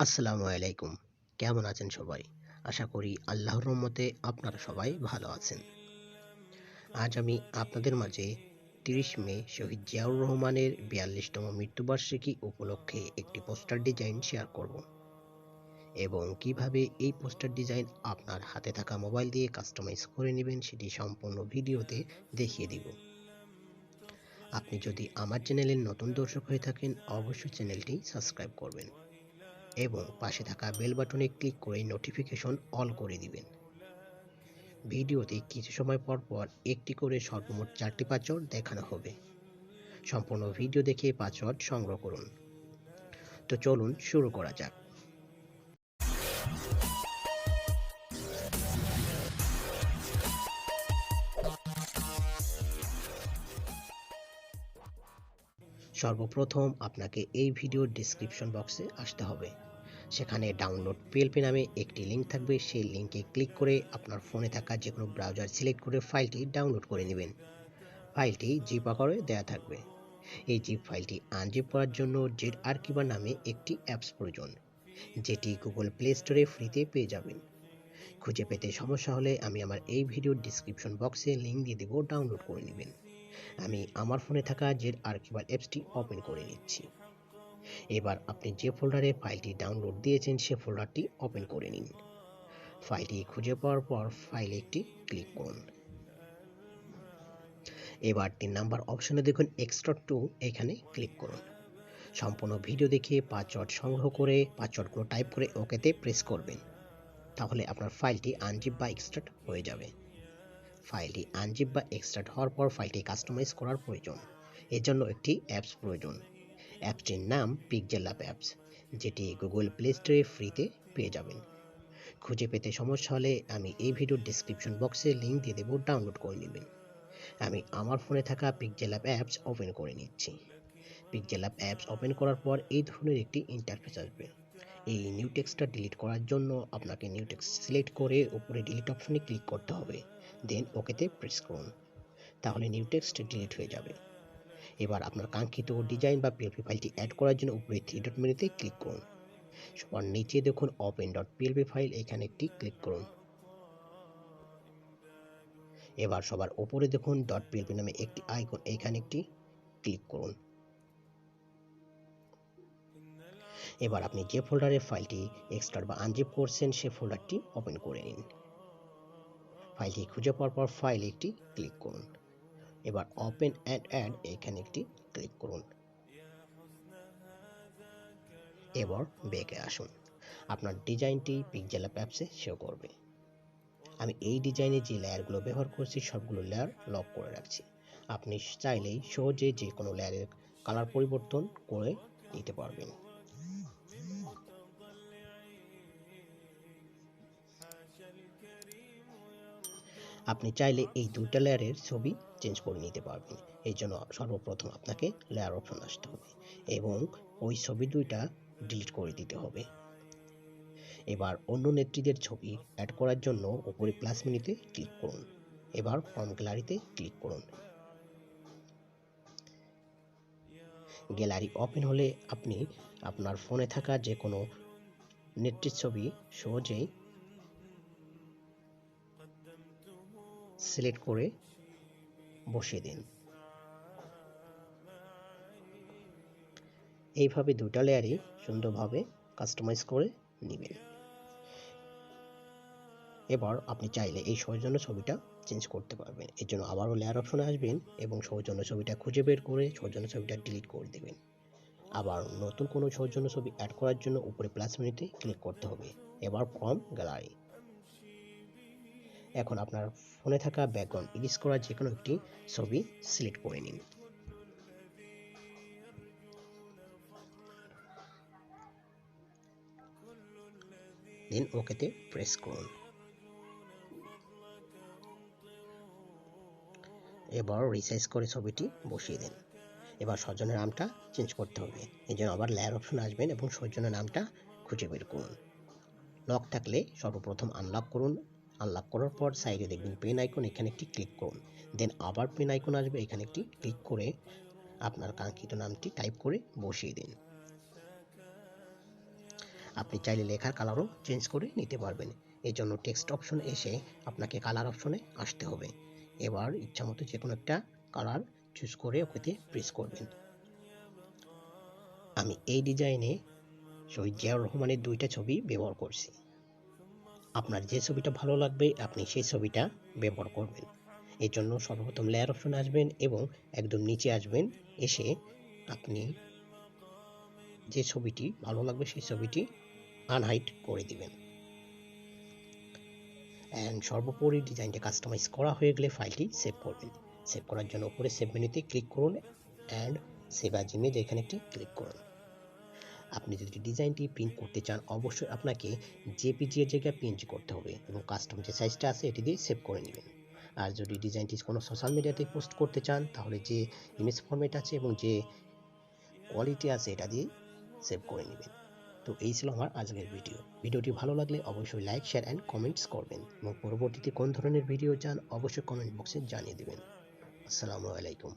আসসালামু আলাইকুম। কেমন আছেন সবাই? আশা করি আল্লাহর রহমতে আপনারা সবাই ভালো আছেন। আজ আমি আপনাদের মাঝে ৩০ মে শহীদ জিয়াউর রহমানের ৪২তম মৃত্যুবার্ষিকী উপলক্ষে একটি পোস্টার ডিজাইন শেয়ার করব এবং কিভাবে এই পোস্টার ডিজাইন আপনার হাতে থাকা মোবাইল দিয়ে কাস্টমাইজ করে নেবেন সেটি সম্পূর্ণ ভিডিওতে দেখিয়ে দিব। আপনি যদি আমার চ্যানেলের নতুন দর্শক হয়ে থাকেন অবশ্যই চ্যানেলটি সাবস্ক্রাইব করবেন এবং পাশে থাকা বেল বাটনে ক্লিক করে নোটিফিকেশন অল করে দিবেন। ভিডিওতে কিছু সময় পর পর একটি করে সর্বমোট 4টি পাসওয়ার্ড দেখানো হবে। সম্পূর্ণ ভিডিও দেখে পাসওয়ার্ড সংগ্রহ করুন। তো চলুন শুরু করা যাক। সর্বপ্রথম আপনাকে এই ভিডিওর ডেসক্রিপশন বক্সে আসতে হবে। সেখানে ডাউনলোড পিএলপি নামে একটি লিঙ্ক থাকবে। সেই লিঙ্কে ক্লিক করে আপনার ফোনে থাকা যে কোনো ব্রাউজার সিলেক্ট করে ফাইলটি ডাউনলোড করে নেবেন। ফাইলটি জিপ আকারে দেওয়া থাকবে। এই জিপ ফাইলটি আনজিপ করার জন্য zArchiver নামে একটি অ্যাপস প্রয়োজন, যেটি গুগল প্লে স্টোরে ফ্রিতে পেয়ে যাবেন। খুঁজে পেতে সমস্যা হলে আমি আমার এই ভিডিওর ডেসক্রিপশন বক্সে লিঙ্ক দিয়ে দেবো, ডাউনলোড করে নেবেন। আমি আমার ফোনে থাকা zArchiver অ্যাপসটি ওপেন করে নিচ্ছি। এবার আপনি যে ফোল্ডারে ফাইলটি ডাউনলোড দিয়েছেন সে ফোল্ডারটি ওপেন করে নিন। ফাইলটি খুঁজে পাওয়ার পর ফাইলে একটি ক্লিক করুন। এবার 3 নাম্বার অপশনে দেখুন এক্সট্রাক্ট টু, এখানে ক্লিক করুন। সম্পূর্ণ ভিডিও দেখে পাসওয়ার্ড সংগ্রহ করে পাসওয়ার্ডগুলো টাইপ করে ওকেতে প্রেস করবেন। তাহলে আপনার ফাইলটি আনজিপ বা এক্সট্রাক্ট হয়ে যাবে। ফাইলটি আনজিপ বা এক্সট্রাক্ট হওয়ার পর ফাইলটি কাস্টমাইজ করার প্রয়োজন। এর জন্য একটি অ্যাপস প্রয়োজন। অ্যাপসটির নাম পিকজেলঅ্যাপ অ্যাপস, যেটি গুগল প্লে স্টোরে ফ্রিতে পেয়ে যাবেন। খুঁজে পেতে সমস্যা হলে আমি এই ভিডিওর ডেসক্রিপশন বক্সে লিঙ্ক দিয়ে দেবো, ডাউনলোড করে নেবেন। আমি আমার ফোনে থাকা পিকজেলঅ্যাপ অ্যাপস ওপেন করে নিচ্ছি। পিকজেলঅ্যাপ অ্যাপস ওপেন করার পর এই ধরনের একটি ইন্টারফেস আসবে। এই নিউ টেক্সটটা ডিলিট করার জন্য আপনাকে নিউ টেক্সট সিলেক্ট করে উপরে ডিলিট অপশনে ক্লিক করতে হবে, দেন ওকেতে প্রেস করুন। তাহলে নিউ টেক্সট ডিলিট হয়ে যাবে। এবার আপনার কাঙ্ক্ষিত ডিজাইন বা পিএলপি ফাইলটি অ্যাড করার জন্য উপরে 3 ডট মেনুতে ক্লিক করুন। সবার নিচে দেখুন ওপেন ডট পিএলপি ফাইল, এখানে একটি ক্লিক করুন। এবার সবার উপরে দেখুন ডট পিএলপি নামে একটি আইকন, এখানে একটি ক্লিক করুন। এবার আপনি যে ফোল্ডারে ফাইলটি এক্সট্রাক্ট বা আনজিপ করছেন সে ফোল্ডারটি ওপেন করে নিন। ফাইলটি খুঁজে পাওয়ার পর ফাইলে একটি ক্লিক করুন। এবার ওপেন অ্যান্ড অ্যাড, এখানে একটি ক্লিক করুন। এবার ব্যাকে আসুন। আপনার ডিজাইনটি পিকজেলঅ্যাপ অ্যাপসে শো করবে। আমি এই ডিজাইনে যে লেয়ারগুলো ব্যবহার করছি সবগুলো লেয়ার লক করে রাখছি। আপনি চাইলেই সহজে যে কোনো লেয়ারের কালার পরিবর্তন করে নিতে পারবেন। আপনি চাইলে এই দুইটা লেয়ারের ছবি চেঞ্জ করে নিতে পারবেন। এই জন্য সর্বপ্রথম আপনাকে লেয়ার অপশন আসতে হবে এবং ওই ছবি দুইটা ডিলিট করে দিতে হবে। এবার অন্য নেত্রীদের ছবি অ্যাড করার জন্য উপরে প্লাস মেনুতে ক্লিক করুন। এবার ফ্রম গ্যালারিতে ক্লিক করুন। গ্যালারি ওপেন হলে আপনি আপনার ফোনে থাকা যে কোনো নেত্রীর ছবি সহজেই সিলেক্ট করে বসিয়ে দিন। এইভাবে দুটা লেয়ারই সুন্দরভাবে কাস্টমাইজ করে নেবেন। এবার আপনি চাইলে এই সৌজন্য ছবিটা চেঞ্জ করতে পারবেন। এর জন্য আবারও লেয়ার অপশনে আসবেন এবং সৌজন্য ছবিটা খুঁজে বের করে সৌজন্য ছবিটা ডিলিট করে দেবেন। আবার নতুন কোনো সৌজন্য ছবি অ্যাড করার জন্য উপরে প্লাস মেনুতে ক্লিক করতে হবে। এবার ফ্রম গ্যালারি। এখন আপনার ফোনে থাকা ব্যাকগ্রাউন্ড ইরেজ করা যে কোনো একটি ছবি সিলেক্ট করে নিন। দেন ওকেতে প্রেস করুন। এবার রিসাইজ করে ছবিটি বসিয়ে দিন। এবার সৌজন্যের নামটা চেঞ্জ করতে হবে। এই জন্য আবার লেয়ার অপশন আসবেন এবং সৌজন্যের নামটা খুঁজে বের করুন। লক থাকলে সর্বপ্রথম আনলক করুন। আনলক করার পর সাইডে দেখবেন পেন আইকন, এখানে একটি ক্লিক করুন। দেন আবার পেন আইকন আসবে, এখানে একটি ক্লিক করে আপনার কাঙ্ক্ষিত নামটি টাইপ করে বসিয়ে দিন। আপনি চাইলে লেখার কালারও চেঞ্জ করে নিতে পারবেন। এই জন্য টেক্সট অপশনে এসে আপনাকে কালার অপশনে আসতে হবে। এবার ইচ্ছামতো যে কোনো একটা কালার চুজ করে ওকেতে প্রেস করবেন। আমি এই ডিজাইনে শহীদ জিয়াউর রহমানের 2টা ছবি ব্যবহার করছি। আপনার যে ছবিটা ভালো লাগবে আপনি সেই ছবিটা ব্যবহার করবেন। এর জন্য সর্বপ্রথম লেয়ার অপশনে আসবেন এবং একদম নিচে আসবেন, এসে আপনি যে ছবিটি ভালো লাগবে সেই ছবিটি আনহাইড করে দিবেন। অ্যান্ড সর্বোপরি ডিজাইনটা কাস্টমাইজ করা হয়ে গেলে ফাইলটি সেভ করবেন। সেভ করার জন্য উপরে সেভ মেনুতে ক্লিক করুন অ্যান্ড সেভ অ্যাজ ইমেজ এখানে একটি ক্লিক করুন। আপনি যদি ডিজাইনটি প্রিন্ট করতে চান অবশ্যই আপনাকে জেপিজি এর জায়গায় পিএনজি করতে হবে এবং কাস্টম যে সাইজটা আছে এটি দিয়ে সেভ করে নেবেন। আর যদি ডিজাইনটি কোনো সোশ্যাল মিডিয়াতে পোস্ট করতে চান তাহলে যে ইমেজ ফরম্যাট আছে এবং যে কোয়ালিটি আছে এটা দিয়ে সেভ করে নেবেন। তো এই ছিল আমার আজকের ভিডিওটি ভালো লাগলে অবশ্যই লাইক শেয়ার অ্যান্ড কমেন্টস করবেন এবং পরবর্তীতে কোন ধরনের ভিডিও চান অবশ্যই কমেন্ট বক্সে জানিয়ে দেবেন। আসসালামু আলাইকুম।